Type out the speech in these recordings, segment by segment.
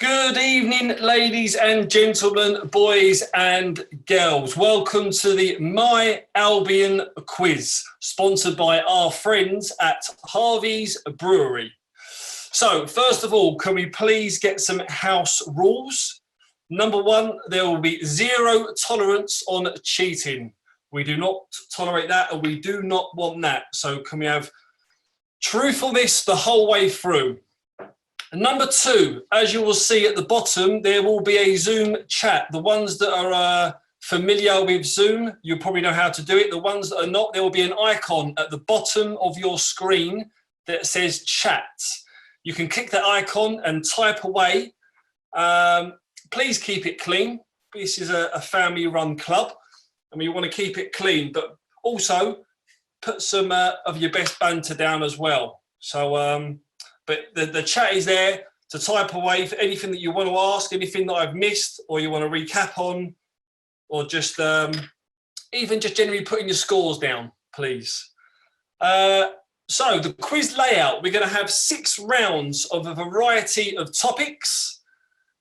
Good evening, ladies and gentlemen, boys and girls. Welcome to the MyAlbion Quiz, sponsored by our friends at Harvey's Brewery. So, first of all, can we please get some house rules? Number one, there will be zero tolerance on cheating. We do not tolerate that, and we do not want that. So can we have truthfulness the whole way through? Number two, as you will see at the bottom, there will be a Zoom chat. The ones that are familiar with Zoom, you'll probably know how to do it. The ones that are not, there will be an icon at the bottom of your screen that says chat. You can click that icon and type away. Please keep it clean. This is a family-run club, and we want to keep it clean, but also put some of your best banter down as well. So, but the chat is there to type away for anything that you want to ask, anything that I've missed or you want to recap on, or just even just generally putting your scores down, please. So the quiz layout, we're going to have 6 rounds of a variety of topics.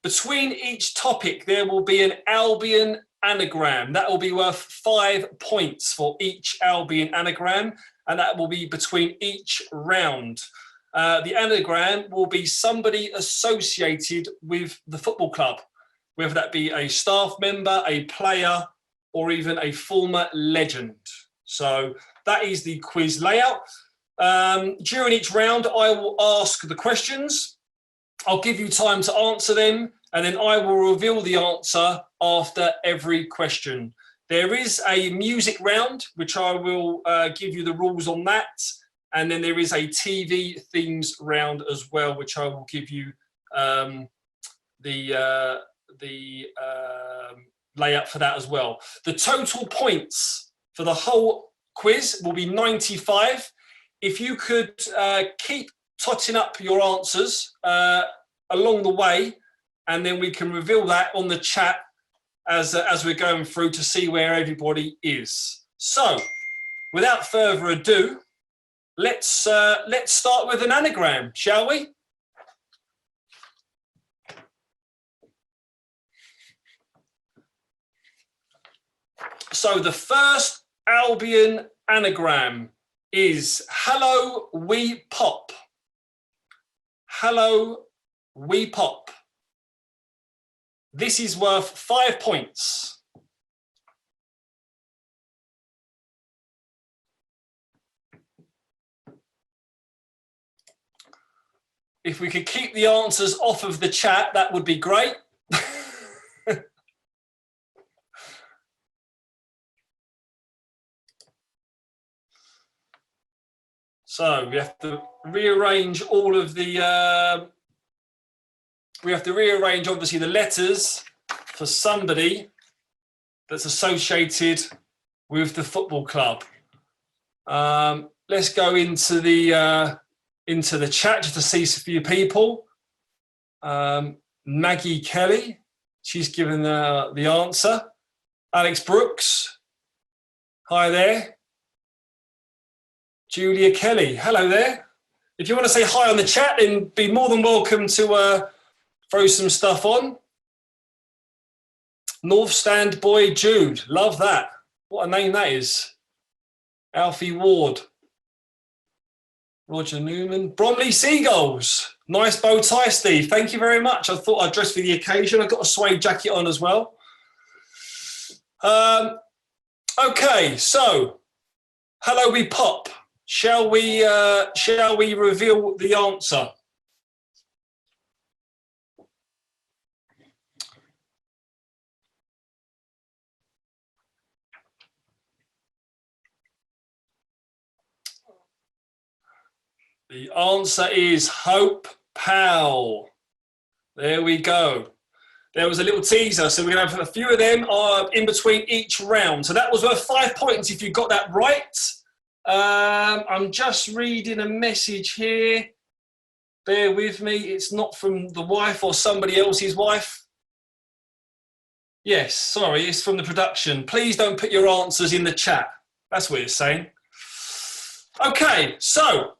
Between each topic, there will be an Albion anagram. That will be worth 5 points for each Albion anagram, and that will be between each round. The anagram will be somebody associated with the football club, whether that be a staff member, a player, or even a former legend. So that is the quiz layout. During each round, I will ask the questions. I'll give you time to answer them, and then I will reveal the answer after every question. There is a music round, which I will give you the rules on that. And then there is a TV themes round as well, which I will give you the layout for that as well. The total points for the whole quiz will be 95. If you could keep totting up your answers along the way, and then we can reveal that on the chat as we're going through to see where everybody is. So, without further ado, let's start with an anagram, shall we? So the first Albion anagram is hello, we pop. Hello, we pop. This is worth 5 points. If we could keep the answers off of the chat, that would be great. So we have to rearrange all of the, we have to rearrange obviously the letters for somebody that's associated with the football club. Let's go into the chat just to see a few people. Maggie Kelly, she's given the answer. Alex Brooks, hi there. Julia Kelly, hello there. If you want to say hi on the chat, then be more than welcome to throw some stuff on. North Stand Boy Jude, love that. What a name that is. Alfie Ward. Roger Newman. Bromley Seagulls. Nice bow tie, Steve. Thank you very much. I thought I'd dress for the occasion. I've got a suede jacket on as well. Okay, so hello, we pop. Shall we reveal the answer? The answer is Hope Powell. There we go. There was a little teaser, so we're going to have a few of them in between each round. So that was worth 5 points if you got that right. I'm just reading a message here. Bear with me. It's not from the wife or somebody else's wife. Yes, sorry, it's from the production. Please don't put your answers in the chat. That's what it's saying. Okay, so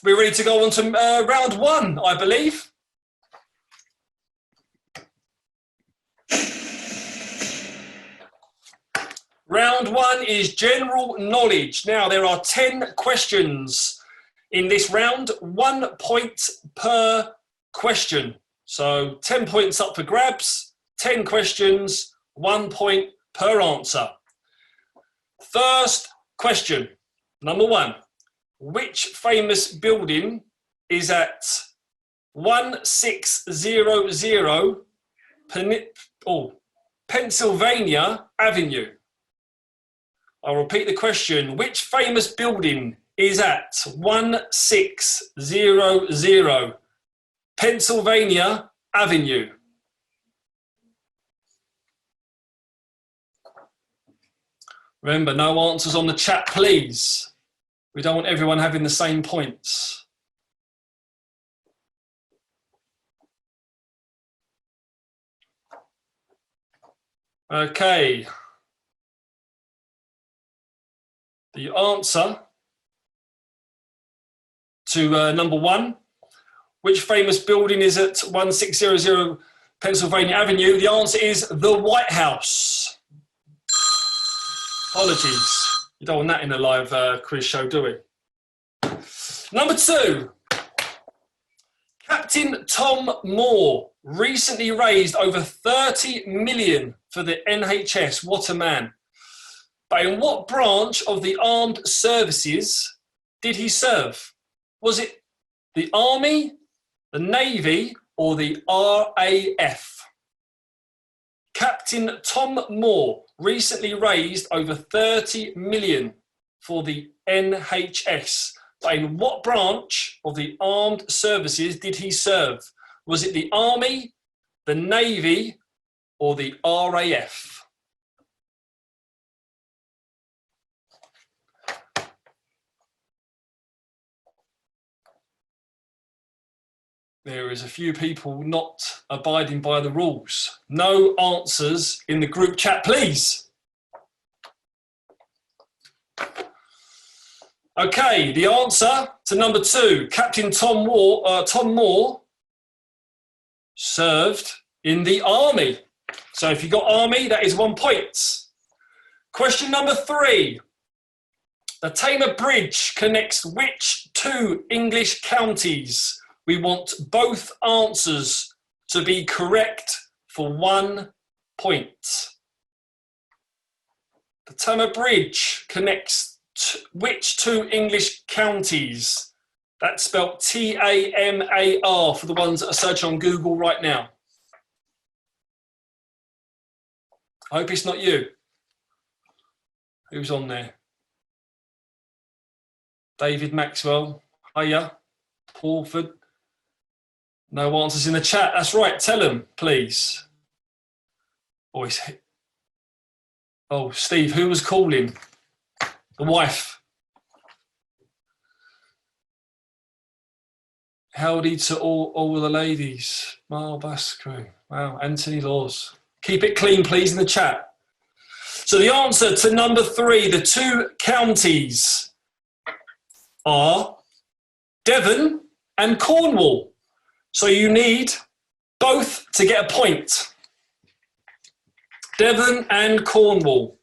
we're ready to go on to round one, I believe. Round one is general knowledge. Now, there are 10 questions in this round, 1 point per question. So 10 points up for grabs, 10 questions, 1 point per answer. First question, number one. Which famous building is at 1600 Pennsylvania Avenue? I'll repeat the question. Which famous building is at 1600 Pennsylvania Avenue? Remember, no answers on the chat, please. We don't want everyone having the same points. Okay. The answer to number one, which famous building is at 1600 Pennsylvania Avenue? The answer is the White House. Apologies. You don't want that in a live quiz show, do we? Number two. Captain Tom Moore recently raised over 30 million for the NHS. What a man. But in what branch of the armed services did he serve? Was it the Army, the Navy, or the RAF? Captain Tom Moore recently raised over 30 million for the NHS. But in what branch of the armed services did he serve? Was it the Army, the Navy, or the RAF? There is a few people not abiding by the rules. No answers in the group chat, please. Okay, the answer to number two, Captain Tom Moore served in the Army. So if you got Army, that is 1 point. Question number three. The Tamar Bridge connects which two English counties? We want both answers to be correct for 1 point. The Tamar Bridge connects which two English counties? That's spelled T-A-M-A-R for the ones that are searching on Google right now. I hope it's not you. Who's on there? David Maxwell. Hiya. Paulford. No answers in the chat. That's right. Tell them, please. Oh, Steve, who was calling? The wife. Howdy to all the ladies. Mile bus crew. Wow, Anthony Laws. Keep it clean, please, in the chat. So the answer to number three, the two counties are Devon and Cornwall. So you need both to get a point. Devon and Cornwall.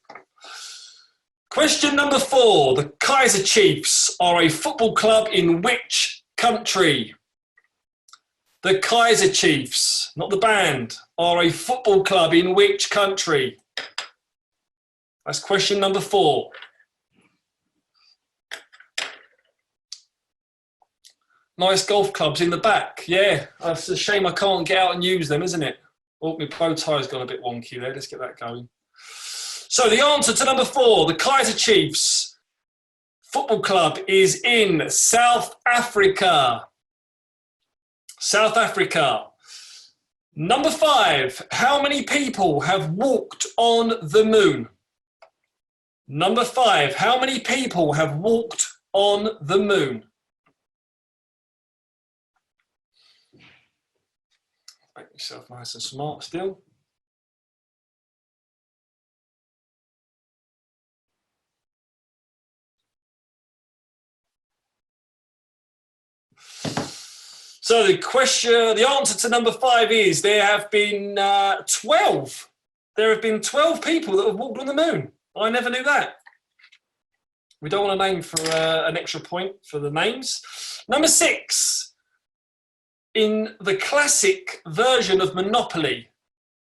Question number four. The Kaiser Chiefs are a football club in which country? The Kaiser Chiefs, not the band, are a football club in which country? That's question number four. Nice golf clubs in the back. Yeah, it's a shame I can't get out and use them, isn't it? Oh, my bow tie's gone a bit wonky there. Let's get that going. So the answer to number four, the Kaiser Chiefs football club is in South Africa. South Africa. Number five, how many people have walked on the moon? Number five, how many people have walked on the moon? Make yourself nice and smart still. So the answer to number five is there have been 12. There have been 12 people that have walked on the moon. I never knew that. We don't want a name for an extra point for the names. Number 6. In the classic version of Monopoly,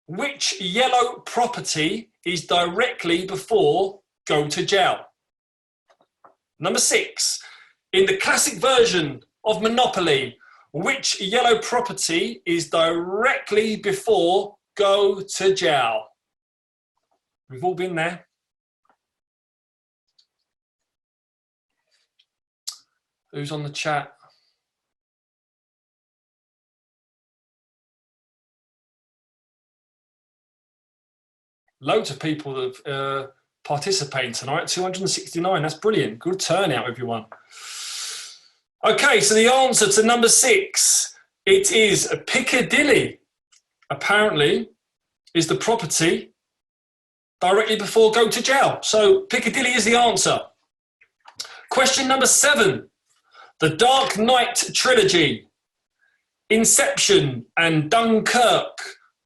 which yellow property is directly before go to jail? Number 6. In the classic version of Monopoly, which yellow property is directly before go to jail? We've all been there. Who's on the chat? Loads of people that have participating tonight, 269, that's brilliant. Good turnout, everyone. Okay, so the answer to number 6, it is Piccadilly, apparently, is the property directly before go to jail. So Piccadilly is the answer. Question number 7, the Dark Knight trilogy, Inception and Dunkirk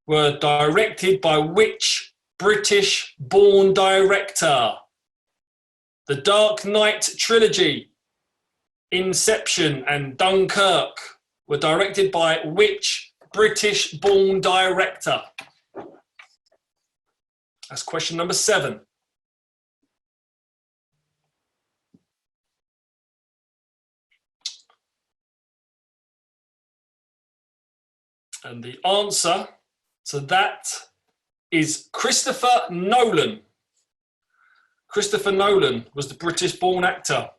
were directed by which British-born director? The Dark Knight trilogy, Inception and Dunkirk were directed by which British-born director? That's question number 7. And the answer to that is Christopher Nolan. Christopher Nolan was the British-born actor.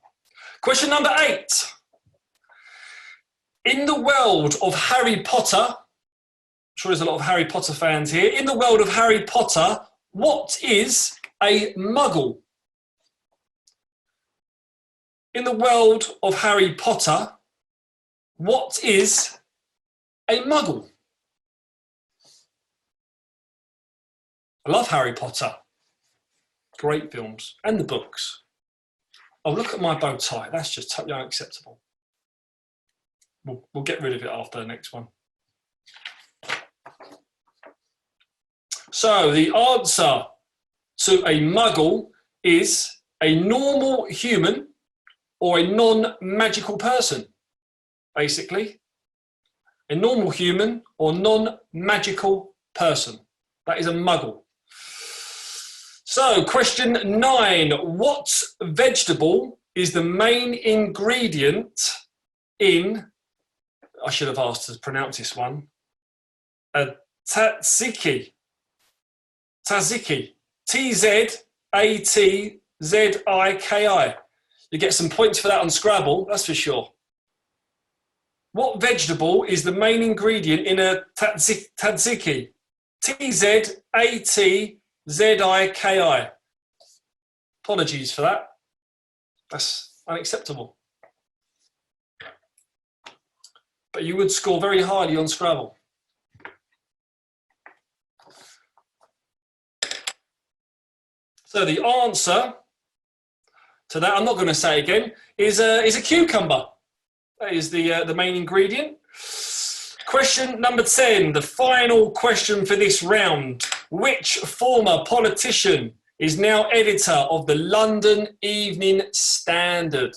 Question number 8. In the world of Harry Potter, I'm sure there's a lot of Harry Potter fans here. In the world of Harry Potter, what is a muggle? In the world of Harry Potter, what is a muggle? I love Harry Potter. Great films. And the books. Oh, look at my bow tie. That's just totally unacceptable. We'll get rid of it after the next one. So the answer to a muggle is a normal human or a non-magical person, basically. A normal human or non-magical person. That is a muggle. So, question 9. What vegetable is the main ingredient in, I should have asked to pronounce this one, a tzatziki. Tzatziki. T-Z-A-T-Z-I-K-I. You get some points for that on Scrabble, that's for sure. What vegetable is the main ingredient in a tzatziki? T-Z-A-T-Z-I-K-I. Apologies for that. That's unacceptable. But you would score very highly on Scrabble. So the answer to that, I'm not going to say again, is a cucumber. That is the main ingredient. Question number 10, the final question for this round. Which former politician is now editor of the London Evening Standard?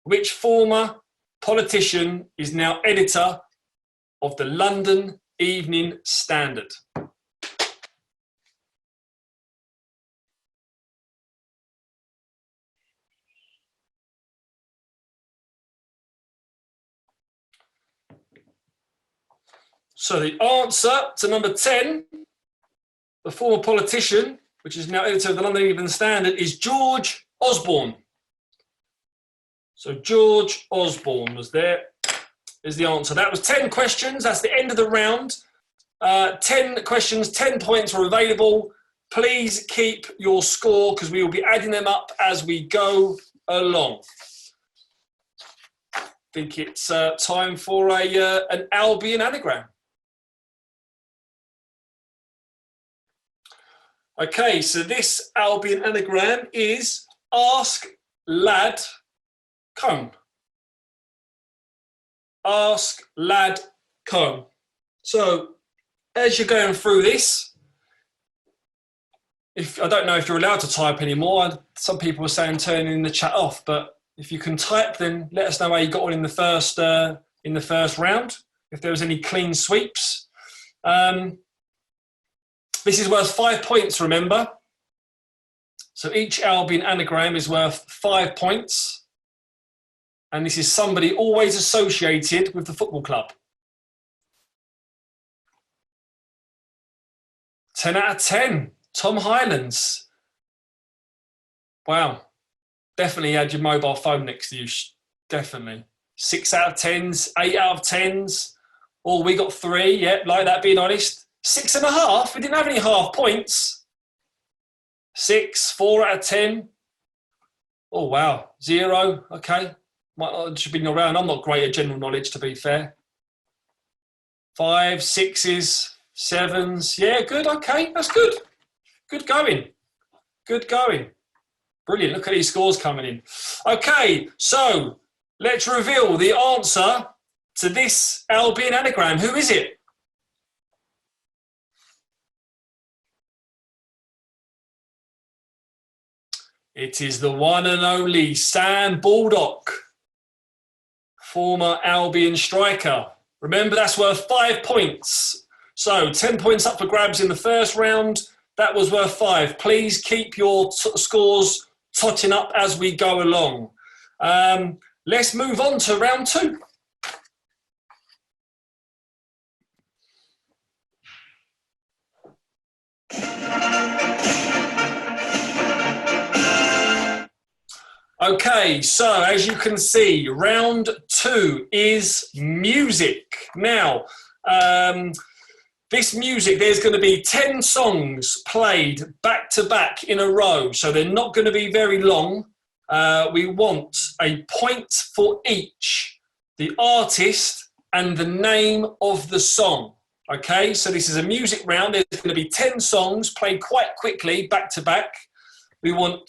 Which former politician is now editor of the London Evening Standard? So the answer to number 10, the former politician, which is now editor of the London Evening Standard, is George Osborne. So George Osborne was there, is the answer. That was 10 questions. That's the end of the round. 10 questions, 10 points were available. Please keep your score because we will be adding them up as we go along. I think it's time for an Albion anagram. Okay, so this Albion anagram is ask, lad, comb. Ask, lad, comb. So, as you're going through this, if I don't know if you're allowed to type anymore. Some people are saying turning the chat off, but if you can type, then let us know how you got on in the first round. If there was any clean sweeps. This is worth 5 points, remember. So each Albion anagram is worth 5 points. And this is somebody always associated with the football club. 10 out of 10. Tom Highlands. Wow. Definitely had your mobile phone next to you. Definitely. 6 out of 10s, 8 out of 10s. Oh, we got 3. Yeah, like that, being honest. 6.5. We didn't have any half points. 6, 4 out of 10. Oh, wow. 0. Okay. Might not have been around. I'm not great at general knowledge, to be fair. 5, 6s, 7s. Yeah, good. Okay, that's good. Good going. Good going. Brilliant. Look at these scores coming in. Okay, so let's reveal the answer to this Albion anagram. Who is it? It is the one and only Sam Baldock, former Albion striker. Remember, that's worth 5 points. So 10 points up for grabs in the first round. That was worth 5. Please keep your scores totting up as we go along. Let's move on to round 2. Okay, so as you can see, round 2 is music. Now, this music, there's going to be 10 songs played back to back in a row, so they're not going to be very long. We want a point for each, the artist and the name of the song. Okay, so this is a music round. There's going to be 10 songs played quite quickly back to back. We want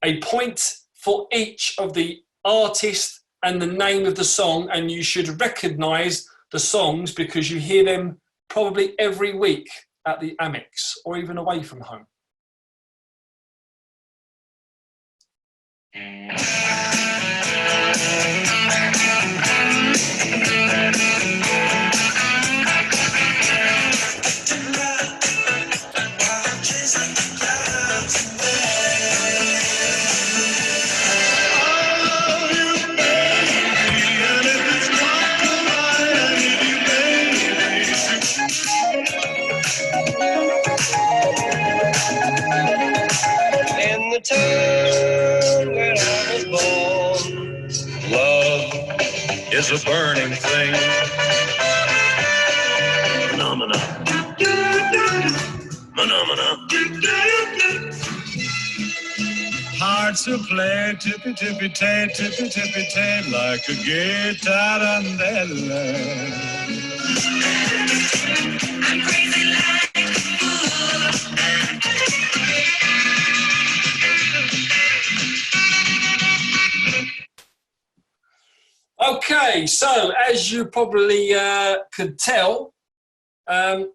a point for each of the artist and the name of the song, and you should recognise the songs because you hear them probably every week at the Amex or even away from home. The town where I was born, love is a burning thing. Phenomena. Hearts who play tippy tippy tay, tippy tippy tay, like a guitar and I'm crazy like a fool. Okay, so as you probably could tell, very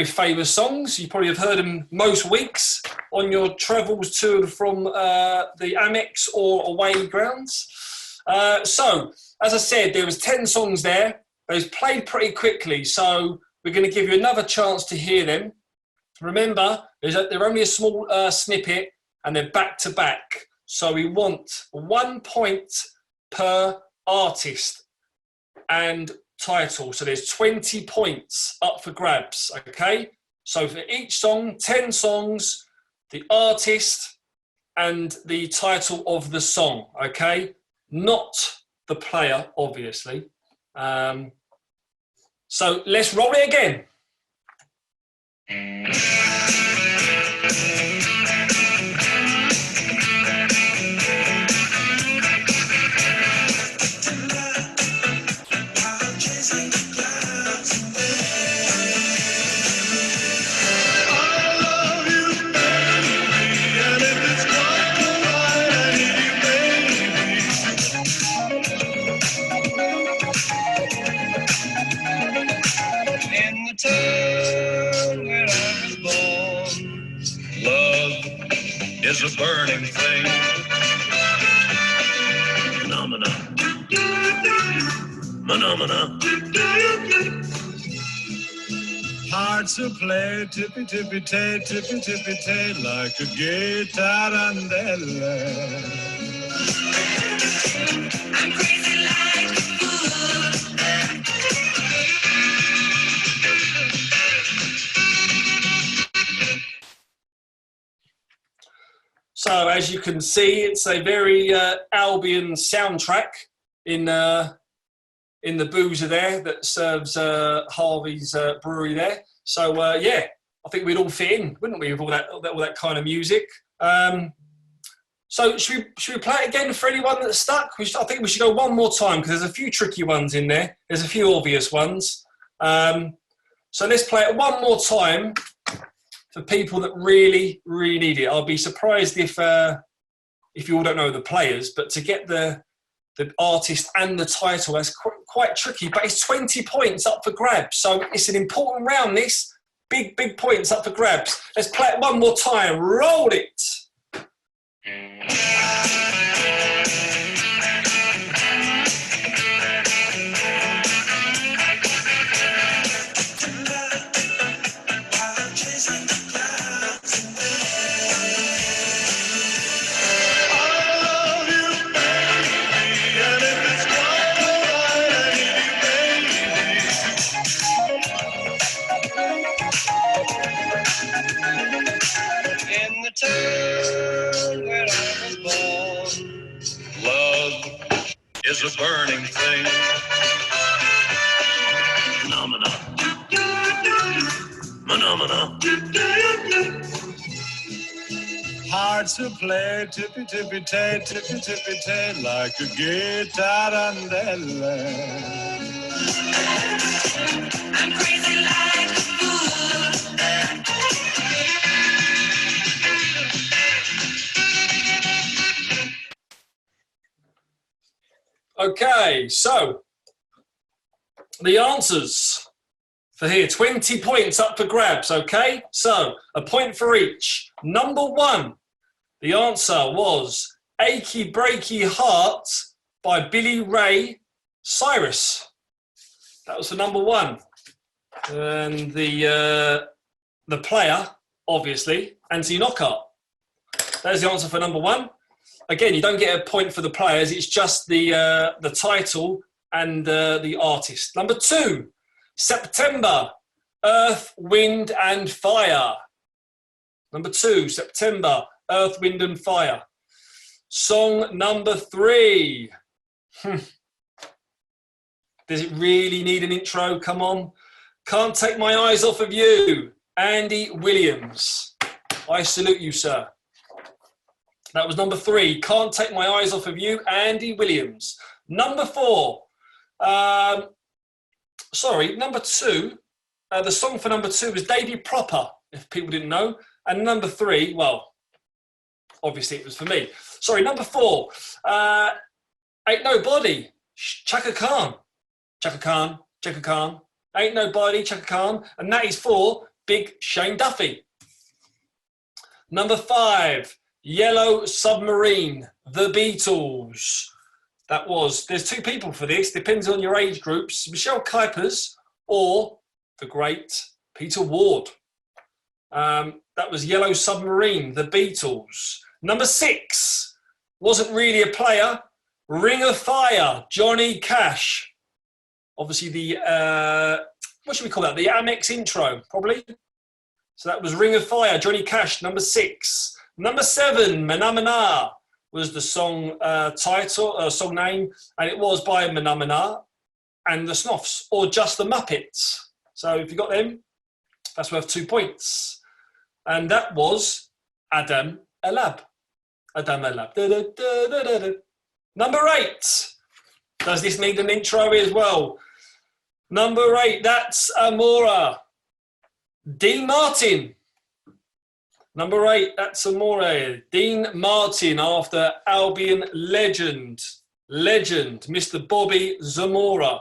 famous songs. You probably have heard them most weeks on your travels to and from the Amex or away grounds. So, as I said, there was 10 songs there. They was played pretty quickly, so we're going to give you another chance to hear them. Remember, they're only a small snippet and they're back to back. So we want 1 point per artist and title. So there's 20 points up for grabs, okay? So for each song, 10 songs, the artist and the title of the song, okay? Not the player, obviously. So let's roll it again. is a burning thing. Phenomena. Phenomena. Hearts who play tippy-tippy-tay, tippy-tippy-tay, like a guitar and I'm crazy like a fool. So as you can see, it's a very Albion soundtrack in the boozer there that serves Harvey's brewery there. So yeah, I think we'd all fit in, wouldn't we, with all that kind of music. So should we play it again for anyone that's stuck? I think we should go one more time because there's a few tricky ones in there. There's a few obvious ones. So let's play it one more time for people that really, really need it. I'll be surprised if you all don't know the players, but to get the artist and the title, that's quite tricky. But it's 20 points up for grabs, so it's an important round. This big points up for grabs. Let's play it one more time. Roll it. Town where I was born, love is a burning thing. Phenomena. Phenomena. Hearts who play tippy-tippy-tay, tippy-tippy-tay, like a guitar and I'm crazy like a fool. Okay, so the answers for here, 20 points up for grabs, okay? So a point for each. Number one, the answer was Achy Breaky Heart by Billy Ray Cyrus. That was the number one. And the player, obviously, Anthony Knockhart. There's the answer for number one. Again, you don't get a point for the players. It's just the title and the artist. Number two, September, Earth, Wind and Fire. Number two, September, Earth, Wind and Fire. Song number three. Does it really need an intro? Come on. Can't Take My Eyes Off of You, Andy Williams. I salute you, sir. That was number three. Can't Take My Eyes Off of You, Andy Williams. Number four. Number two. The song for number two was Davy Proper, if people didn't know. And number three, well, obviously it was for me. Sorry, number four. Ain't Nobody, Chaka Khan. Chaka Khan, Chaka Khan. Ain't Nobody, Chaka Khan. And that is for Big Shane Duffy. Number five. Yellow Submarine, The Beatles. There's two people for this, depends on your age groups, Michelle Kuipers or the great Peter Ward. That was Yellow Submarine, The Beatles. Number six, wasn't really a player, Ring of Fire, Johnny Cash. Obviously what should we call that? The Amex intro, probably. So that was Ring of Fire, Johnny Cash, number six. Number seven, Manamana, was the song song name, and it was by Manamana and the Snuffs, or just the Muppets. So if you got them, that's worth 2 points. And that was Adam Elab. Adam Elab. Da, da, da, da, da, da. Number eight. Does this need an intro as well? Number eight, that's Amora. Dean Martin. Number eight, that's Amore. Dean Martin, after Albion legend, Mr. Bobby Zamora.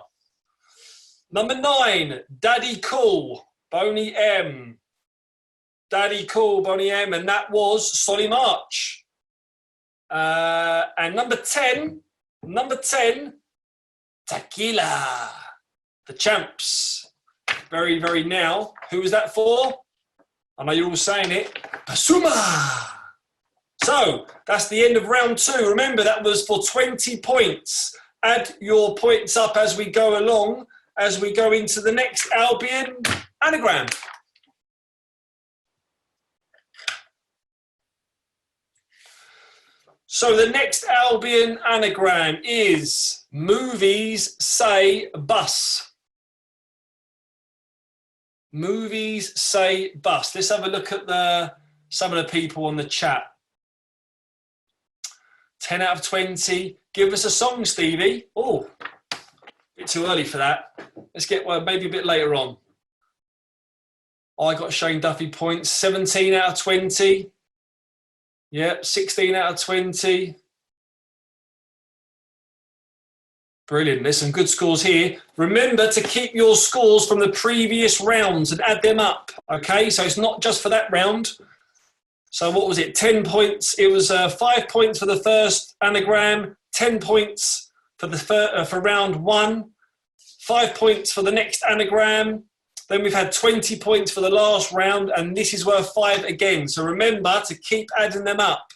Number nine, Daddy Cool, Boney M. Daddy cool, Bonnie M, and that was Solly March. And number 10, Tequila, the champs. Very, very now. Who was that for? I know you're all saying it. Basuma. So that's the end of round 2. Remember, that was for 20 points. Add your points up as we go along, as we go into the next Albion anagram. So the next Albion anagram is movies say bus. Movies say bus. Let's have a look at some of the people on the chat. 10 out of 20. Give us a song, Stevie. Oh, a bit too early for that. Let's get one maybe a bit later on. I got Shane Duffy points. 17 out of 20. Yep, 16 out of 20. Brilliant. There's some good scores here. Remember to keep your scores from the previous rounds and add them up. Okay, so it's not just for that round. So what was it? 10 points. It was 5 points for the first anagram, 10 points for round 1, 5 points for the next anagram. Then we've had 20 points for the last round, and this is worth 5 again. So remember to keep adding them up.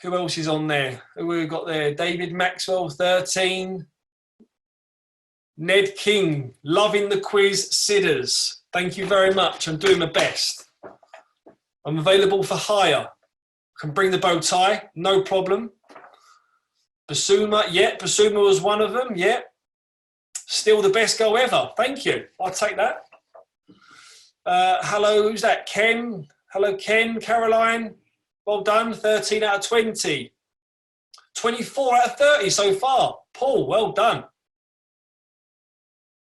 Who else is on there? Who we've got there? David Maxwell, 13. Ned King, loving the quiz, Sidders. Thank you very much. I'm doing my best. I'm available for hire. Can bring the bow tie, no problem. Basuma, yeah, Basuma was one of them, yeah. Still the best go ever. Thank you. I'll take that. Hello, who's that? Ken. Hello, Ken. Caroline. Well done. 13 out of 20. 24 out of 30 so far. Paul, well done.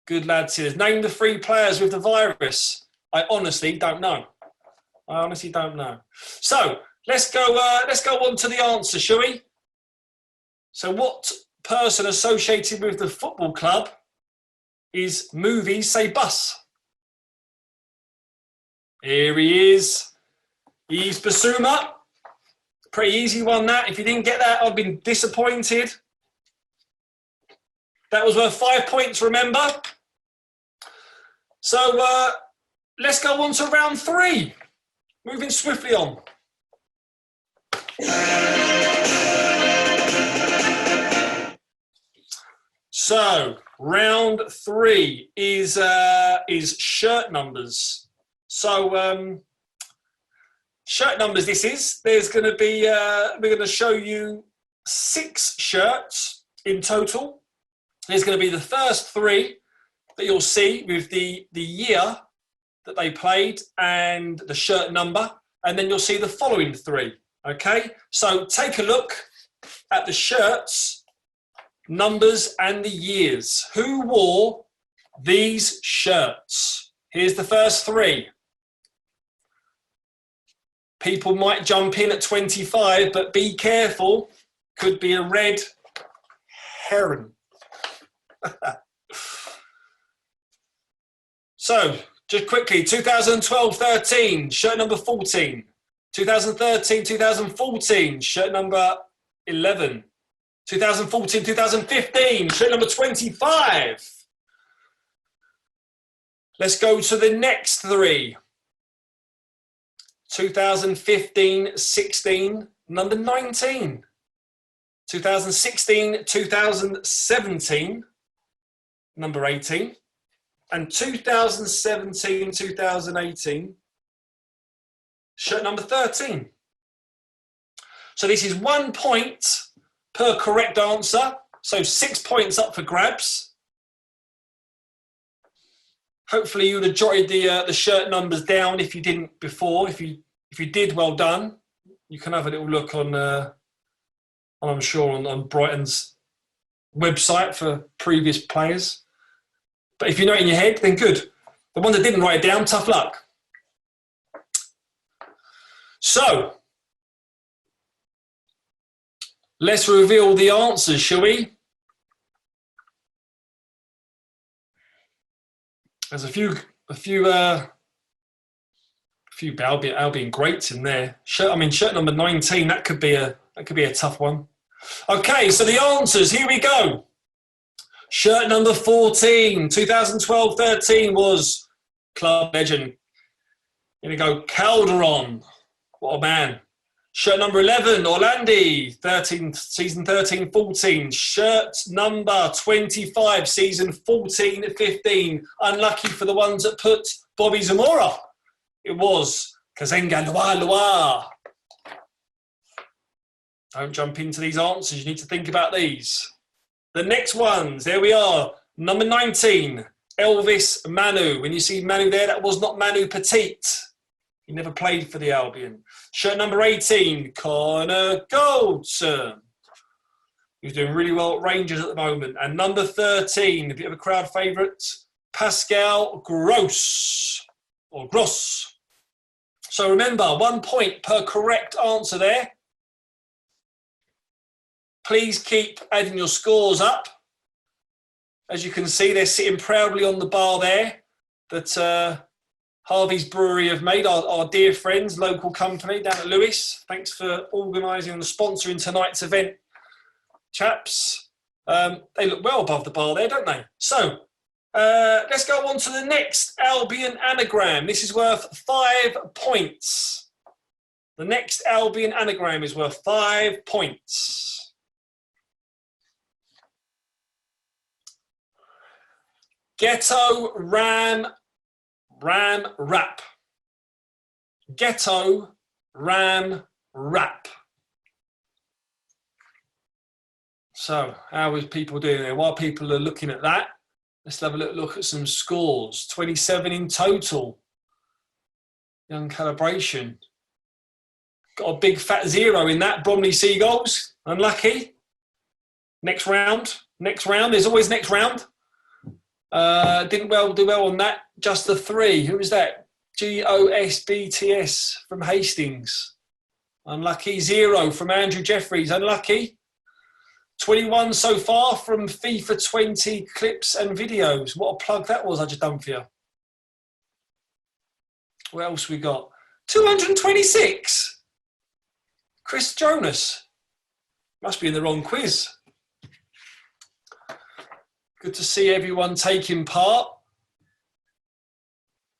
Good lads here. Name the 3 players with the virus. I honestly don't know. So let's go on to the answer, shall we? So what person associated with the football club is movies say bus? Here he is. He's Basuma. Pretty easy one, that. If you didn't get that, I've been disappointed. That was worth 5 points, remember? So let's go on to round 3. Moving swiftly on. So round 3 is shirt numbers. So shirt numbers. There's going to be. We're going to show you 6 shirts in total. There's going to be the first 3 that you'll see with the year that they played and the shirt number, and then you'll see the following 3. Okay. So take a look at the shirts, numbers, and the years. Who wore these shirts? Here's the first 3. People might jump in at 25, but be careful. Could be a red herring. So, just quickly, 2012-13, shirt number 14. 2013-2014, shirt number 11. 2014-2015, shirt number 25. Let's go to the next 3. 2015-16, number 19. 2016-2017, number 18. And 2017-2018, shirt number 13. So this is 1 point per correct answer. So 6 points up for grabs. Hopefully you would have jotted the shirt numbers down if you didn't before. If you did, well done. You can have a little look on I'm sure on Brighton's website for previous players. But if you know it in your head, then good. The one that didn't write it down, tough luck. So let's reveal the answers, shall we? There's a few few Albion greats in there. Shirt number 19. That could be a tough one. Okay, so the answers. Here we go. Shirt number 14, 2012-13 was club legend. Here we go, Calderon. What a man. Shirt number 11, Orlandi, season 13-14. Shirt number 25, season 14-15. Unlucky for the ones that put Bobby Zamora. It was Kazenga Loa. Don't jump into these answers. You need to think about these. The next ones, there we are. Number 19, Elvis Manu. When you see Manu there, that was not Manu Petite. He never played for the Albion. Shirt number 18, Connor Goldson. He's doing really well at Rangers at the moment. And number 13, a bit of a crowd favourite, Pascal Gross. Or Gross. So remember, 1 point per correct answer there. Please keep adding your scores up. As you can see, they're sitting proudly on the bar there that Harvey's Brewery have made, our dear friends, local company down at Lewis. Thanks for organising and sponsoring tonight's event, chaps. They look well above the bar there, don't they? So, let's go on to the next Albion anagram. This is worth 5 points. The next Albion anagram is worth 5 points. Ghetto Ram Rap. Ghetto Ram Rap. So, how is people doing there? While people are looking at that, let's have a little look at some scores. 27 in total. Young calibration. Got a big fat 0 in that. Bromley Seagulls. Unlucky. Next round. Next round. There's always next round. Didn't do well on that. Just the 3. Who was that? GOSBTS from Hastings. Unlucky. 0 from Andrew Jeffries. Unlucky. 21 so far from FIFA 20 clips and videos. What a plug that was I just done for you. What else we got? 226. Chris Jonas. Must be in the wrong quiz. Good to see everyone taking part.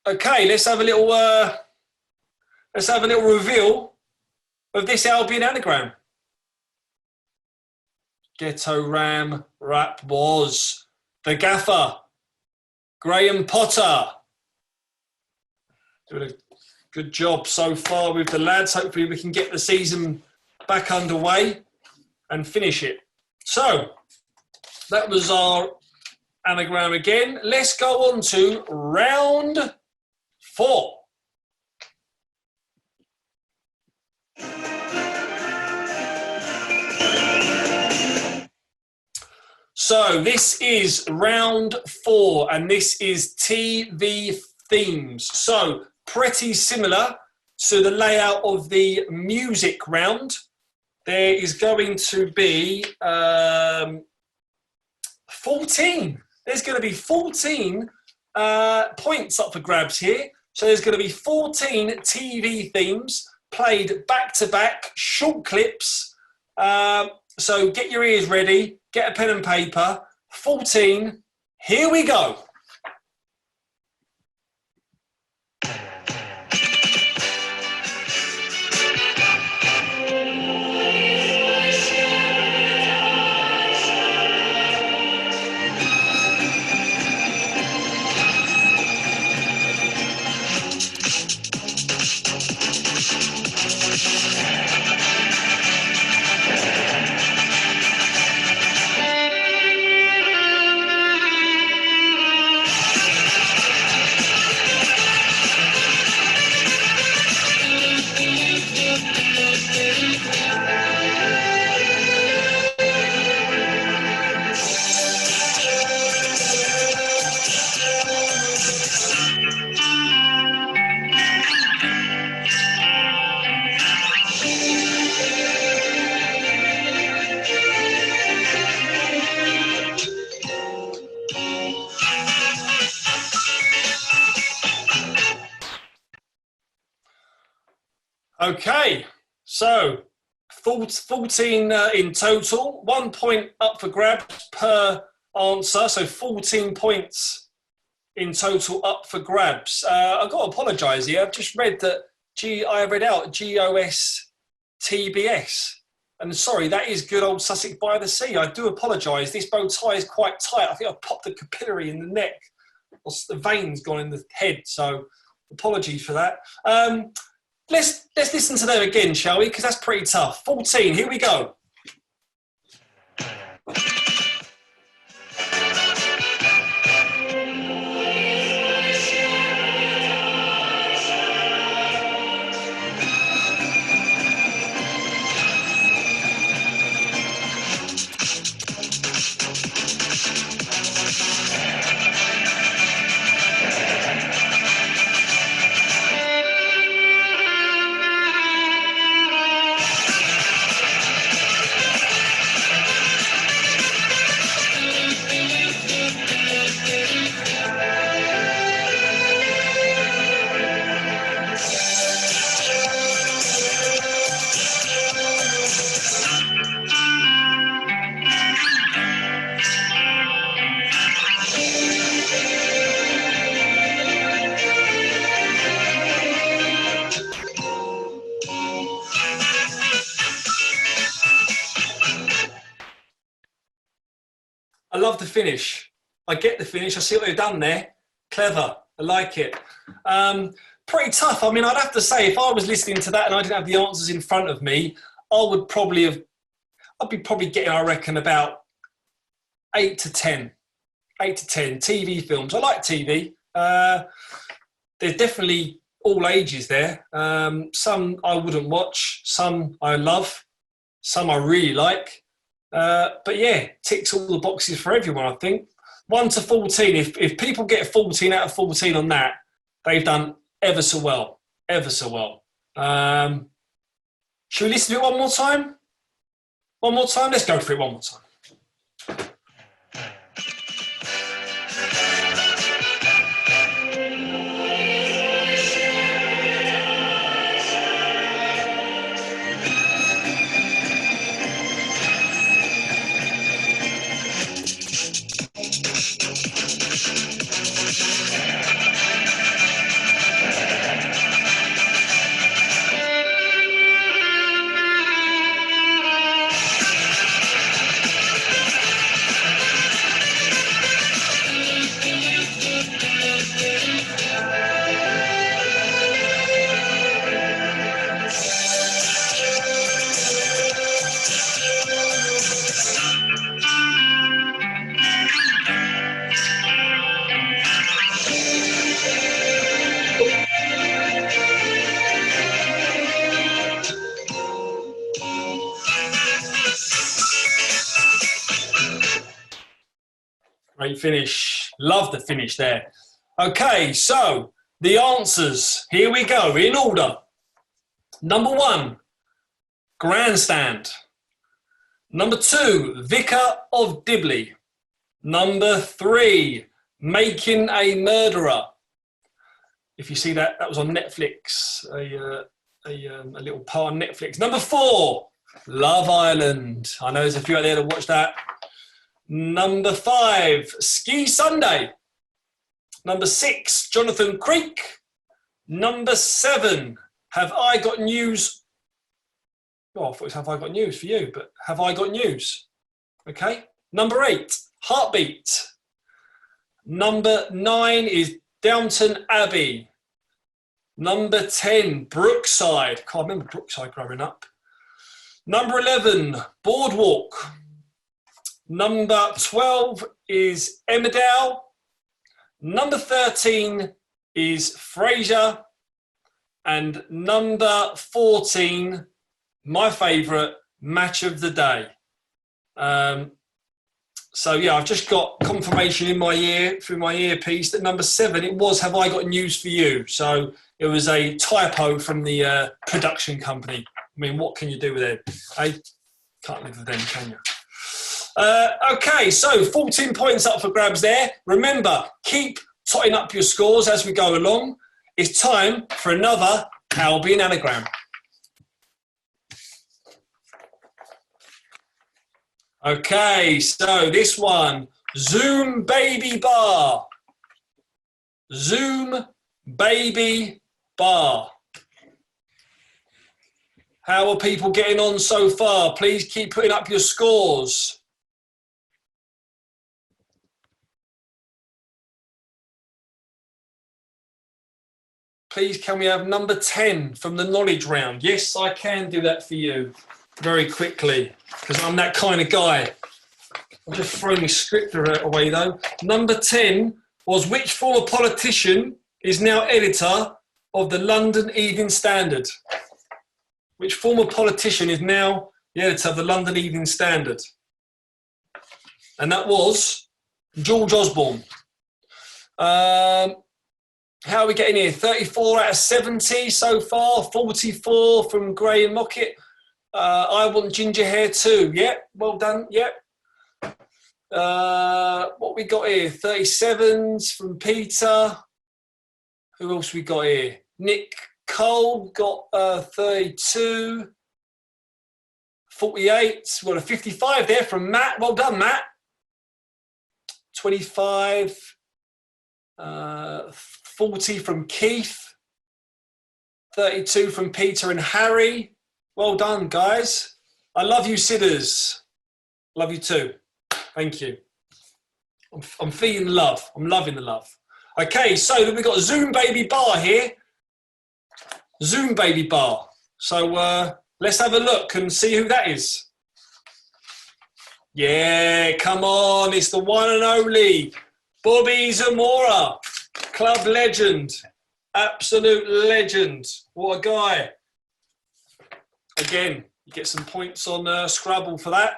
Okay, let's have a little reveal of this Albion anagram. Ghetto Ram Rap was the gaffer, Graham Potter. Doing a good job so far with the lads. Hopefully we can get the season back underway and finish it. So, that was our anagram again. Let's go on to round 4. So this is round 4 and this is TV themes. So pretty similar to the layout of the music round. There is going to be 14. There's going to be 14 points up for grabs here. So there's going to be 14 TV themes played back-to-back, short clips. So get your ears ready, get a pen and paper. 14, here we go. Okay, so 14 in total, 1 point up for grabs per answer, so 14 points in total up for grabs. I've got to apologise here. I've just read that I read out GOSTBS. And sorry, that is good old Sussex by the Sea. I do apologise. This bow tie is quite tight. I think I've popped the capillary in the neck. Or the veins gone in the head. So apologies for that. Let's listen to them again, shall we? Because that's pretty tough. 14, here we go. I love the finish. I get the finish. I see what they've done there. Clever. I like it. Pretty tough. I mean, I'd have to say, if I was listening to that and I didn't have the answers in front of me, I'd be probably getting, I reckon, about 8 to 10. 8 to 10 TV films. I like TV. There's definitely all ages there. Some I wouldn't watch. Some I love. Some I really like. But yeah, ticks all the boxes for everyone, I think. 1 to 14, if people get 14 out of 14 on that, they've done ever so well. Ever so well. Should we listen to it one more time? One more time? Let's go for it one more time. Great finish. Love the finish there. Okay, so the answers. Here we go, in order. Number 1, Grandstand. Number 2, Vicar of Dibley. Number 3, Making a Murderer. If you see that, that was on Netflix, a little part on Netflix. Number 4, Love Island. I know there's a few out there that watch that. Number 5, Ski Sunday. Number 6, Jonathan Creek. Number 7, Have I Got News? Well, I thought it was Have I Got News for you, but Have I Got News? Okay. Number 8, Heartbeat. Number 9 is Downton Abbey. Number 10, Brookside. Can't remember Brookside growing up. Number 11, Boardwalk. Number 12 is Emmerdale. Number 13 is Frasier. And number 14, my favourite, Match of the Day. So yeah, I've just got confirmation in my ear, through my earpiece, that number 7, it was Have I Got News for You? So it was a typo from the production company. I mean, what can you do with it? I can't live with them, can you? Okay, so 14 points up for grabs there. Remember, keep totting up your scores as we go along. It's time for another Albion anagram. Okay, so this one, Zoom Baby Bar. Zoom Baby Bar. How are people getting on so far? Please keep putting up your scores. Please, can we have number 10 from the knowledge round? Yes, I can do that for you very quickly because I'm that kind of guy. I'll just throw my script away though. Number 10 was which former politician is now editor of the London Evening Standard? Which former politician is now the editor of the London Evening Standard? And that was George Osborne. How are we getting here? 34 out of 70 so far, 44 from Gray and Mockett. I want ginger hair too. Yep, well done. Yep. What we got here? 37s from Peter. Who else we got here? Nick Cole got 32. 48. We've got a 55 there from Matt. Well done, Matt. 25. 40 from Keith. 32 from Peter and Harry. Well done, guys. I love you, Sidders. Love you too. Thank you. I'm feeling the love. I'm loving the love. Okay, so then we've got Zoom Baby Bar here. Zoom Baby Bar. So let's have a look and see who that is. Yeah, come on. It's the one and only Bobby Zamora. Club legend. Absolute legend. What a guy. Again, you get some points on Scrabble for that.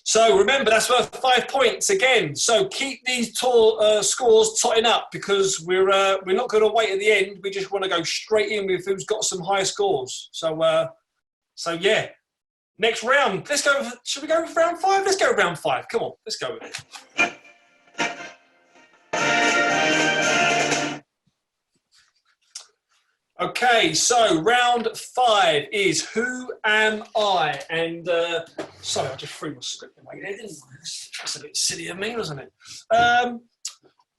So remember, that's worth 5 points again. So keep these scores totting up because we're not going to wait at the end. We just want to go straight in with who's got some high scores. So yeah, next round. Let's go. Should we go with round 5? Let's go with round 5. Come on, let's go with it. Okay, so round 5 is Who Am I? And sorry, I just threw my script away there, didn't I? That's a bit silly of me, wasn't it?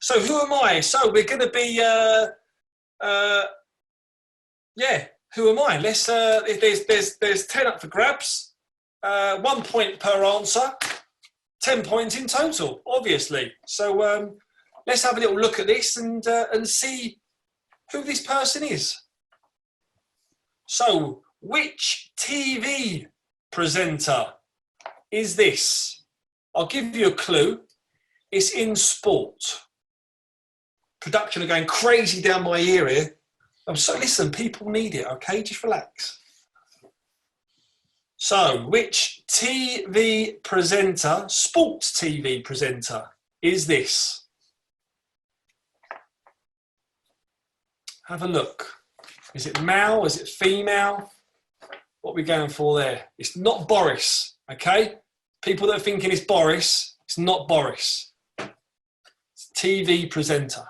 So who am I? So we're going to be, yeah, who am I? Let's. There's 10 up for grabs. 1 point per answer. 10 points in total, obviously. So let's have a little look at this and see who this person is. So, which TV presenter is this? I'll give you a clue. It's in sport. Production are going crazy down my ear here. So listen, people need it, okay? Just relax. So, which TV presenter, sports TV presenter, is this? Have a look. Is it male? Is it female? What are we going for there? It's not Boris, okay? People that are thinking it's Boris, it's not Boris. It's a TV presenter.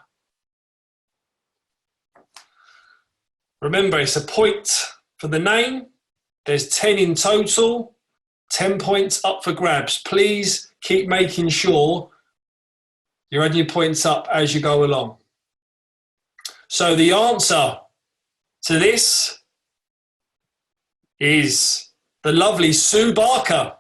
Remember, it's a point for the name. There's 10 in total, 10 points up for grabs. Please keep making sure you're adding your points up as you go along. So the answer to this is the lovely Sue Barker.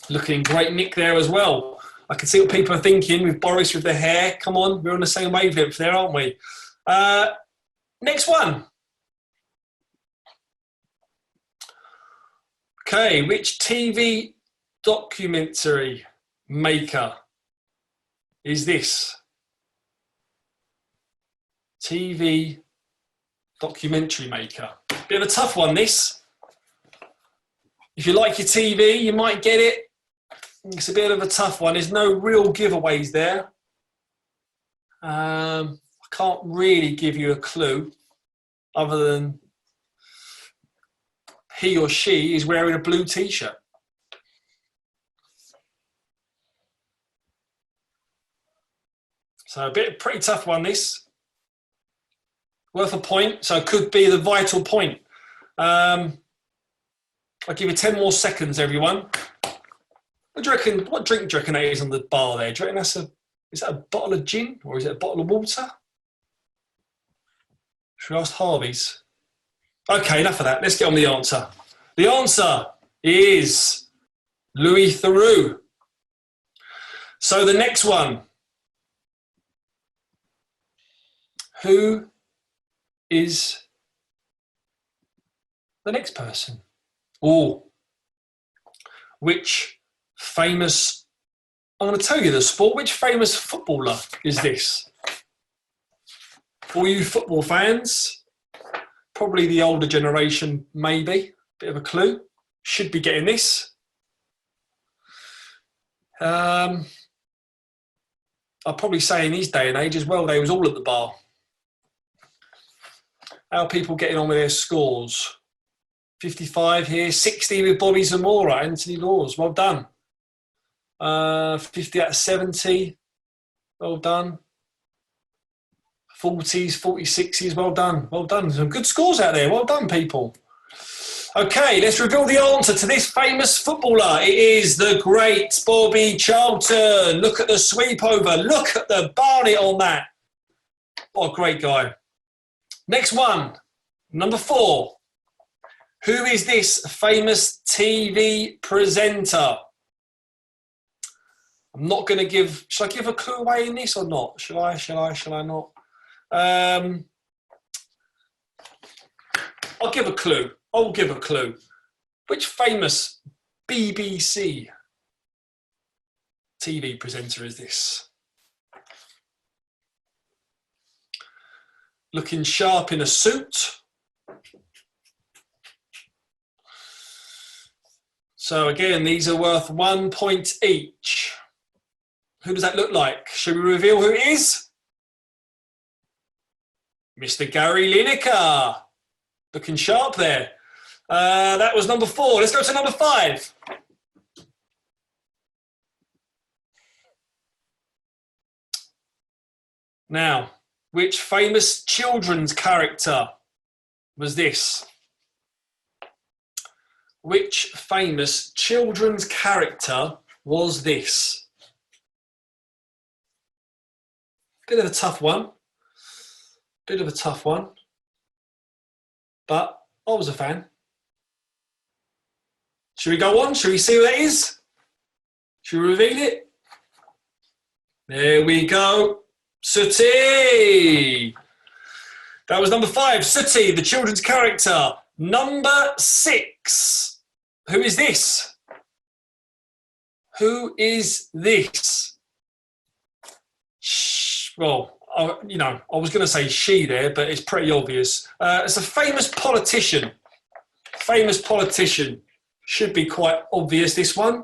Looking great nick there as well. I can see what people are thinking with Boris with the hair. Come on, we're on the same wavelength there, aren't we? Next one. Okay, which TV documentary maker is this? TV documentary maker. Bit of a tough one, this. If you like your TV, you might get it. It's a bit of a tough one. There's no real giveaways there. I can't really give you a clue other than he or she is wearing a blue t-shirt. So a pretty tough one, this. Worth a point, so it could be the vital point. I'll give you 10 more seconds, everyone. What do you reckon? What drink do you reckon that is on the bar there? Do you reckon is that a bottle of gin or is it a bottle of water? Should we ask Harvey's? Okay, enough of that. Let's get on with the answer. The answer is Louis Theroux. So the next one. Who is the next person? Or which famous, I'm going to tell you the sport, which famous footballer is this? For you football fans, probably the older generation, maybe, bit of a clue, should be getting this. I'll probably say in his day and age as well, they was all at the bar. How are people getting on with their scores? 55 here, 60 with Bobby Zamora, Anthony Laws, well done. 50 out of 70, well done. 40s, 46s, well done, well done. Some good scores out there, well done, people. Okay, let's reveal the answer to this famous footballer. It is the great Bobby Charlton. Look at the sweep over, look at the barnet on that. What a great guy. Next one, number 4. Who is this famous TV presenter? I'm not going to give... Shall I give a clue away in this or not? Shall I not? I'll give a clue. I'll give a clue. Which famous BBC TV presenter is this? Looking sharp in a suit. So again, these are worth 1 point each. Who does that look like? Should we reveal who it is? Mr. Gary Lineker. Looking sharp there. That was number 4. Let's go to number 5. Now, which famous children's character was this? Which famous children's character was this? Bit of a tough one. Bit of a tough one. But I was a fan. Should we go on? Should we see who that is? Should we reveal it? There we go. Sooty. That was number 5. Sooty, the children's character. Number 6. Who is this? Who is this? Well, you know, I was going to say she there, but it's pretty obvious. It's a famous politician. Famous politician. Should be quite obvious, this one.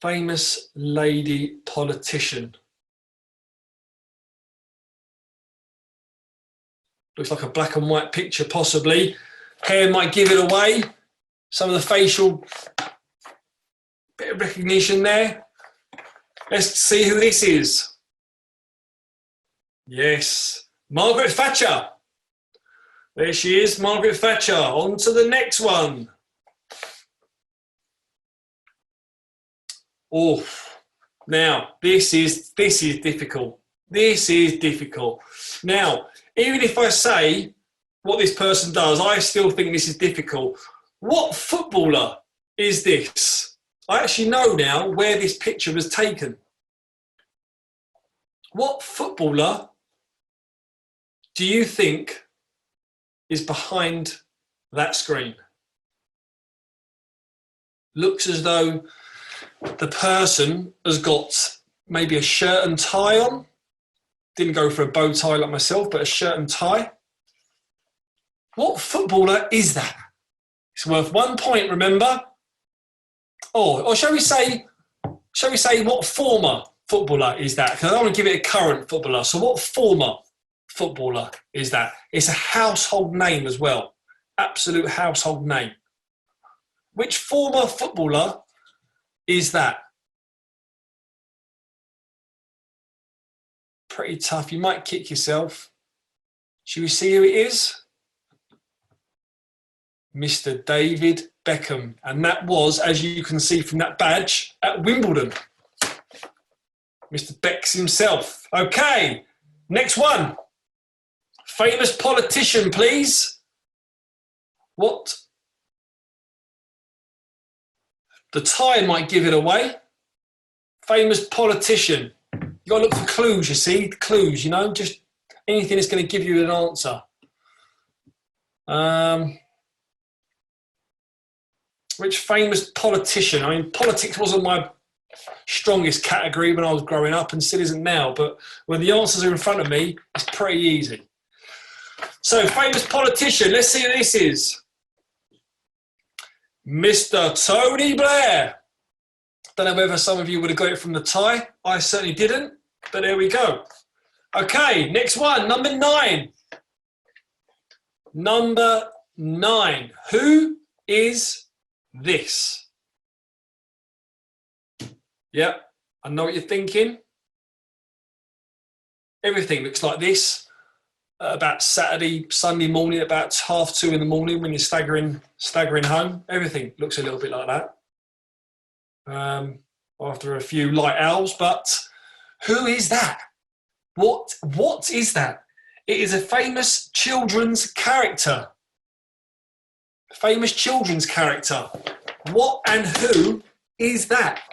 Famous lady politician. Looks like a black and white picture, possibly. Hair might give it away. Some of the facial bit of recognition there. Let's see who this is. Yes, Margaret Thatcher. There she is, Margaret Thatcher. On to the next one. Oh, now this is difficult. This is difficult. Now, even if I say what this person does, I still think this is difficult. What footballer is this? I actually know now where this picture was taken. What footballer do you think is behind that screen? Looks as though the person has got maybe a shirt and tie on. Didn't go for a bow tie like myself, but a shirt and tie. What footballer is that? It's worth 1 point, remember? Or shall we say what former footballer is that? Because I don't want to give it a current footballer. So what former footballer is that? It's a household name as well. Absolute household name. Which former footballer is that? Pretty tough. You might kick yourself. Should we see who it is? Mr. David Beckham. And that was, as you can see from that badge, at Wimbledon. Mr. Becks himself. Okay, next one. Famous politician, please. What? The tie might give it away. Famous politician. You got to look for clues, you see. Clues, you know, just anything that's going to give you an answer. Which famous politician? I mean, politics wasn't my strongest category when I was growing up and still isn't now, but when the answers are in front of me, it's pretty easy. So, famous politician, let's see who this is. Mr. Tony Blair. Don't know whether some of you would have got it from the tie. I certainly didn't, but there we go. Okay, next one, number 9. Number 9. Who is this? Yep, I know what you're thinking. Everything looks like this. About Saturday, Sunday morning, about 2:30 in the morning when you're staggering home. Everything looks a little bit like that. After a few light hours, but who is that? What is that? It is a famous children's character. Famous children's character. What and who is that?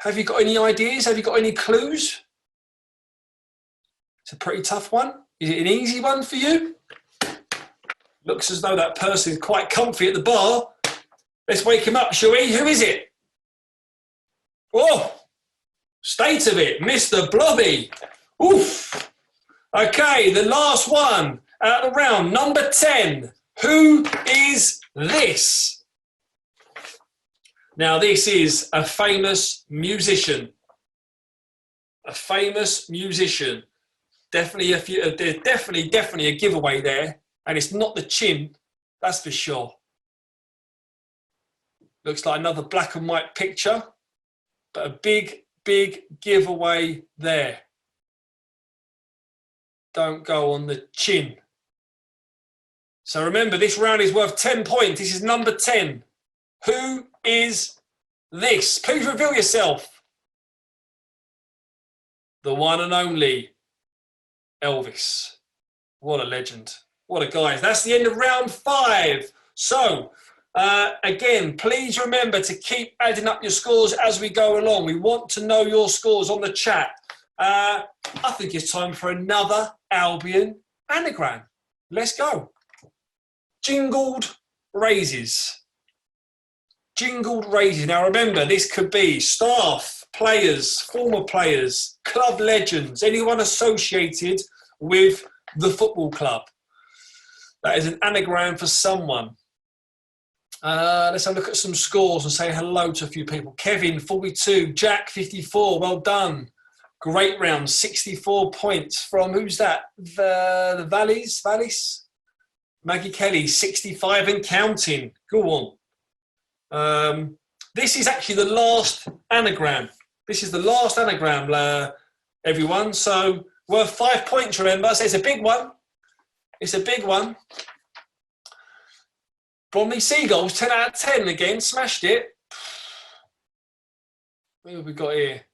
Have you got any ideas? Have you got any clues? It's a pretty tough one. Is it an easy one for you? Looks as though that person is quite comfy at the bar. Let's wake him up, shall we? Who is it? Oh, state of it, Mr. Blobby. Oof. Okay, the last one out of the round, number 10. Who is this? Now, this is a famous musician. A famous musician. Definitely there's definitely a giveaway there, and it's not the chin, that's for sure. Looks like another black and white picture, but a big giveaway there. Don't go on the chin. So remember, this round is worth 10 points. This is number 10. Who is this? Please reveal yourself. The one and only Elvis. What a legend. What a guy. That's the end of round 5. So, again, please remember to keep adding up your scores as we go along. We want to know your scores on the chat. I think it's time for another Albion anagram. Let's go. Jingled raises. Jingled raises. Now, remember, this could be staff, players, former players, club legends, anyone associated with the football club. That is an anagram for someone. Let's have a look at some scores and say hello to a few people. Kevin, 42. Jack, 54. Well done. Great round, 64 points from, who's that? The Valleys? Maggie Kelly, 65 and counting. Go on. This is actually the last anagram. This is the last anagram, everyone. So worth 5 points, remember. So it's a big one. It's a big one. Bromley Seagulls, 10 out of 10 again. Smashed it. What have we got here?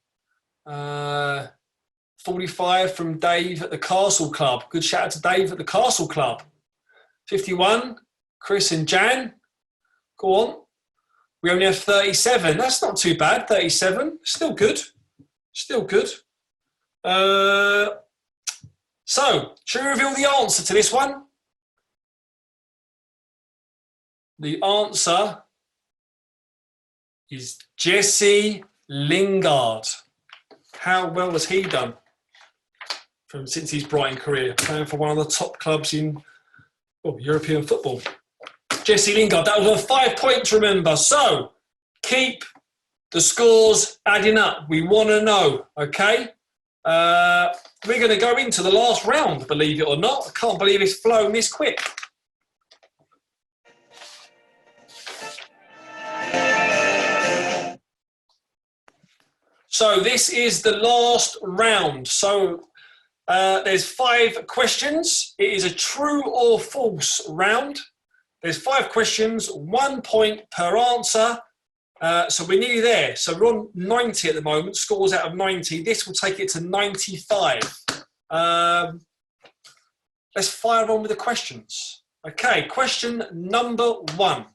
45 from Dave at the Castle Club. Good shout out to Dave at the Castle Club. 51, Chris and Jan. Go on. We only have 37. That's not too bad. 37. Still good. Still good. So, should we reveal the answer to this one? The answer is Jessie Lingard. How well has he done since his Brighton career, playing for one of the top clubs in European football? Jessie Lingard, that was worth 5 points, remember. So, keep the scores adding up. We want to know, okay? We're going to go into the last round, believe it or not. I can't believe it's flown this quick. So this is the last round. So there's 5 questions. It is a true or false round. There's 5 questions, 1 point per answer. So we're nearly there. So we're on 90 at the moment, scores out of 90. This will take it to 95. Let's fire on with the questions. Okay, question number 1.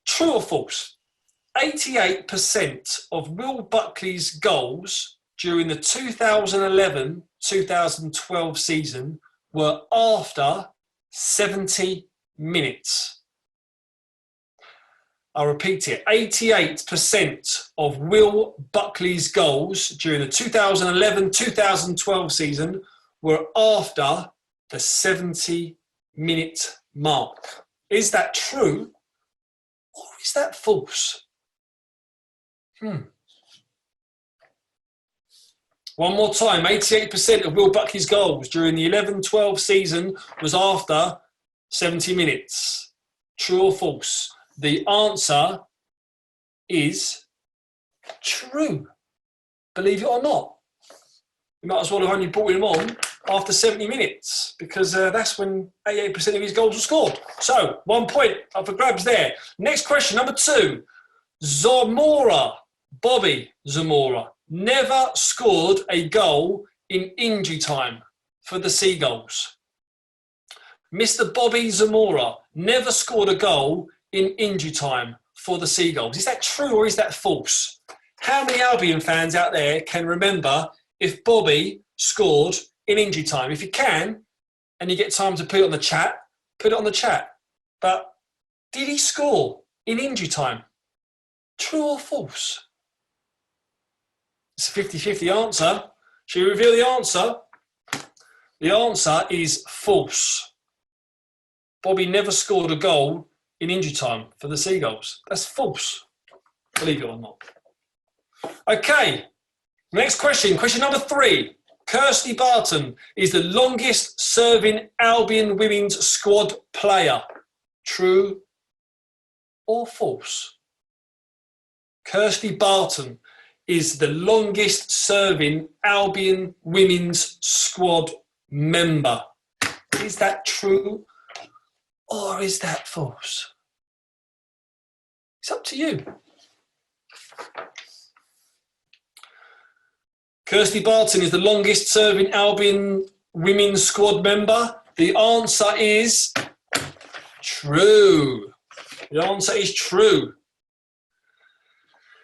True or false? 88% of Will Buckley's goals during the 2011-2012 season were after 70 minutes. I'll repeat it. 88% of Will Buckley's goals during the 2011-2012 season were after the 70-minute mark. Is that true or is that false? One more time. 88% of Will Buckley's goals during the 11-12 season was after 70 minutes. True or false? The answer is true. Believe it or not. You might as well have only brought him on after 70 minutes because that's when 88% of his goals were scored. So 1 point up for grabs there. Next question, number 2. ZAMORA, Bobby Zamora, never scored a goal in injury time for the Seagulls. Mr. Bobby Zamora never scored a goal in injury time for the Seagulls. Is that true or is that false? How many Albion fans out there can remember if Bobby scored in injury time? If you can, and you get time to put it on the chat, put it on the chat. But did he score in injury time? True or false? It's a 50-50 answer. Shall we reveal the answer? The answer is false. Bobby never scored a goal in injury time for the Seagulls. That's false. Believe it or not. Okay, next question. Question number 3. Kirsty Barton is the longest serving Albion women's squad player. True or false? Kirsty Barton is the longest serving Albion women's squad member. Is that true or is that false? It's up to you. Kirsty Barton is the longest serving Albion women's squad member. The answer is true. The answer is true.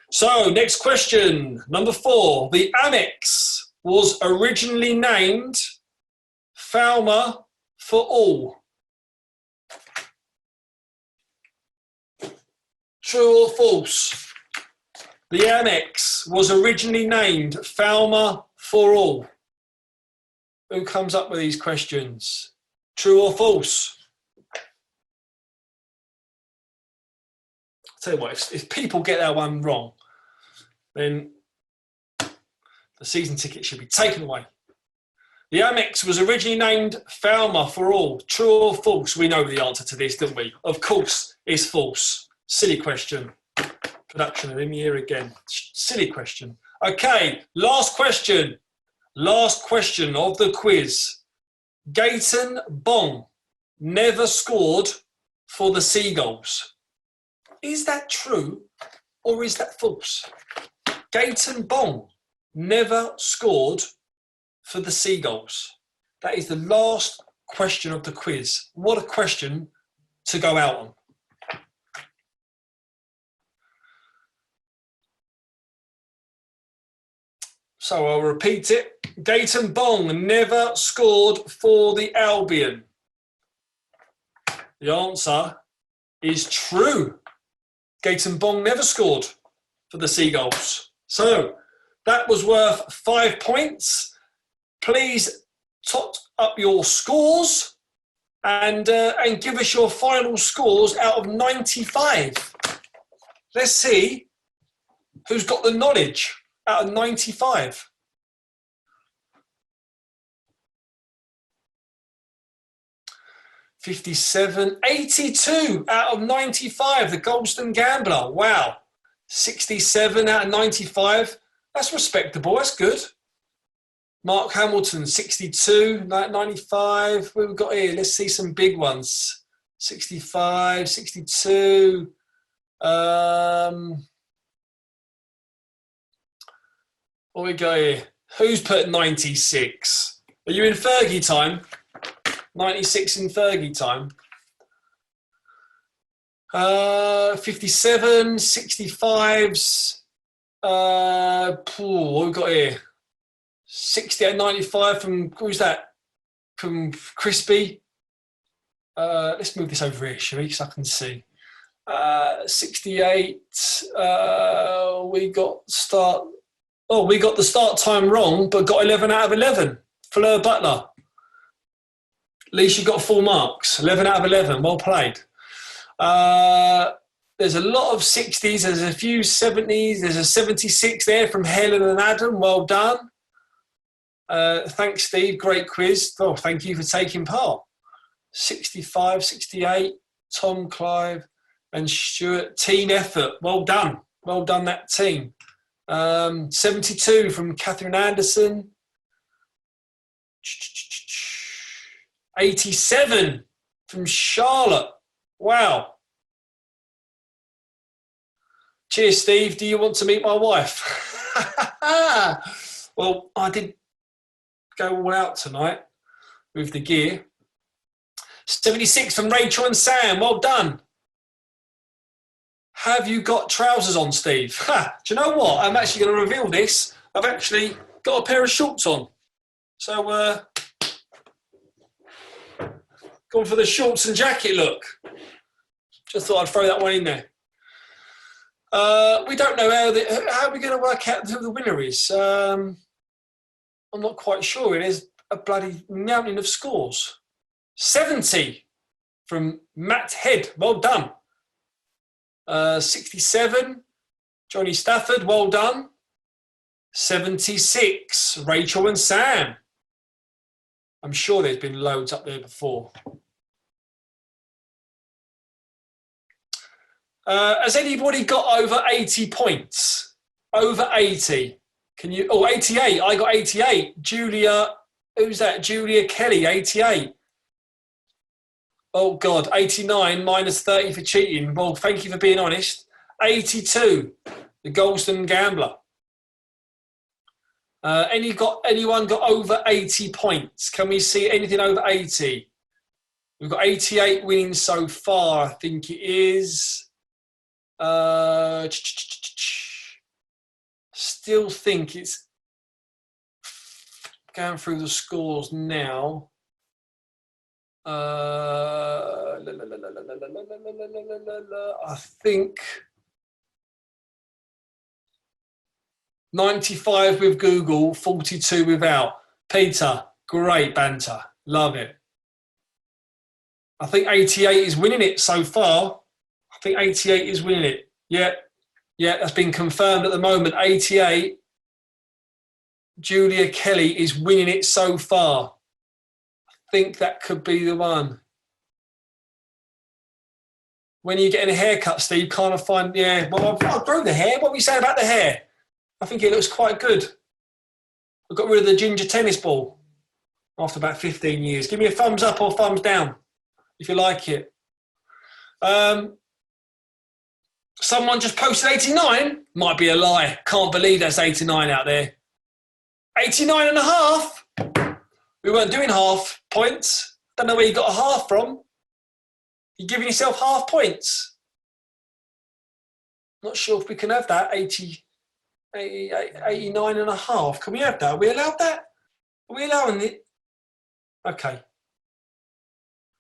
So, next question, number 4. The Amex was originally named Falmer for All. True or false? The Amex was originally named Falmer for All. Who comes up with these questions? True or false? I'll tell you what, if people get that one wrong, then the season ticket should be taken away. The Amex was originally named Falmer for All. True or false? We know the answer to this, don't we? Of course, it's false. Silly question. Production of him here again. Silly question. Okay, last question. Last question of the quiz. Gaëtan Bong never scored for the Seagulls. Is that true or is that false? Gaëtan Bong never scored for the Seagulls. That is the last question of the quiz. What a question to go out on. So I'll repeat it. Gaëtan Bong never scored for the Albion. The answer is true. Gaëtan Bong never scored for the Seagulls. So that was worth 5 points. Please tot up your scores and give us your final scores out of 95. Let's see who's got the knowledge out of 95. (57) 82 out of 95, the Goldston Gambler. Wow. 67 out of 95. That's respectable. That's good. Mark Hamilton, 62, 95. What have we got here? Let's see some big ones. 65, 62. What we got here? Who's put 96? Are you in Fergie time? 96 in Fergie time. 57, 65s. What we got here? 68, 95 from, who's that? From Crispy. Let's move this over here, shall we? Because I can see. 68. We got start. Oh, we got the start time wrong, but got 11 out of 11. Fleur Butler. At least you got full marks. 11 out of 11. Well played. There's a lot of 60s. There's a few 70s. There's a 76 there from Helen and Adam. Well done. Thanks, Steve. Great quiz. Oh, thank you for taking part. 65, 68. Tom, Clive and Stuart. Team effort. Well done. Well done, that team. 72 from Catherine Anderson. 87 from Charlotte. Wow. Cheers, Steve. Do you want to meet my wife? Well, I did go all out tonight with the gear. 76 from Rachel and Sam. Well done. Have you got trousers on, Steve? Do you know what? I'm actually going to reveal this. I've actually got a pair of shorts on. So, gone for the shorts and jacket look. Just thought I'd throw that one in there. We don't know how we're going to work out who the winner is. I'm not quite sure. It is a bloody mountain of scores. 70 from Matt Head. Well done. 67, Johnny Stafford, well done. 76, Rachel and Sam. I'm sure there's been loads up there before. Has anybody got over 80 points? Over 80? Can you? Oh, 88. I got 88. Julia, who's that? Julia Kelly, 88. Oh, God, 89 minus 30 for cheating. Well, thank you for being honest. 82, the Golston Gambler. Anyone got over 80 points? Can we see anything over 80? We've got 88 winning so far, I think it is. Still think it's going through the scores now. I think 95 with Google, 42 without. Peter, great banter. Love it. I think 88 is winning it so far. I think 88 is winning it. Yeah, that's been confirmed at the moment. 88, Julia Kelly is winning it so far. I think that could be the one. When are you getting a haircut, Steve? Can't I find... Yeah, well, I've grown the hair. What are we saying about the hair? I think it looks quite good. I got rid of the ginger tennis ball after about 15 years. Give me a thumbs up or thumbs down if you like it. Someone just posted 89. Might be a lie. Can't believe that's 89 out there. 89 and a half. We weren't doing half points. Don't know where you got a half from. You're giving yourself half points. Not sure if we can have that. 89 and a half. Can we have that? Are we allowed that? Are we allowing it? Okay.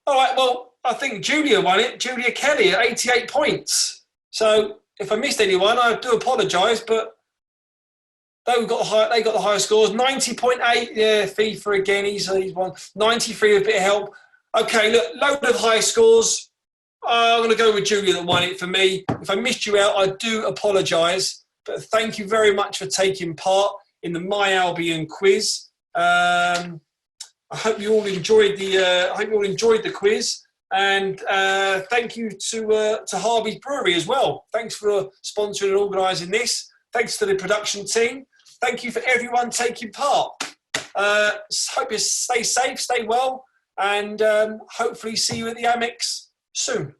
All right, well, I think Julia won it. Julia Kelly at 88 points. So if I missed anyone, I do apologise, but they got the higher scores. 90.8, yeah, FIFA again, he's won. 93 with a bit of help. Okay, look, load of high scores. I'm going to go with Julia that won it for me. If I missed you out, I do apologise, but thank you very much for taking part in the MyAlbion quiz. I hope you all enjoyed the quiz, and thank you to Harvey's Brewery as well. Thanks for sponsoring and organising this. Thanks to the production team. Thank you for everyone taking part. Hope you stay safe, stay well, and hopefully see you at the Amex soon.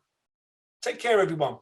Take care, everyone.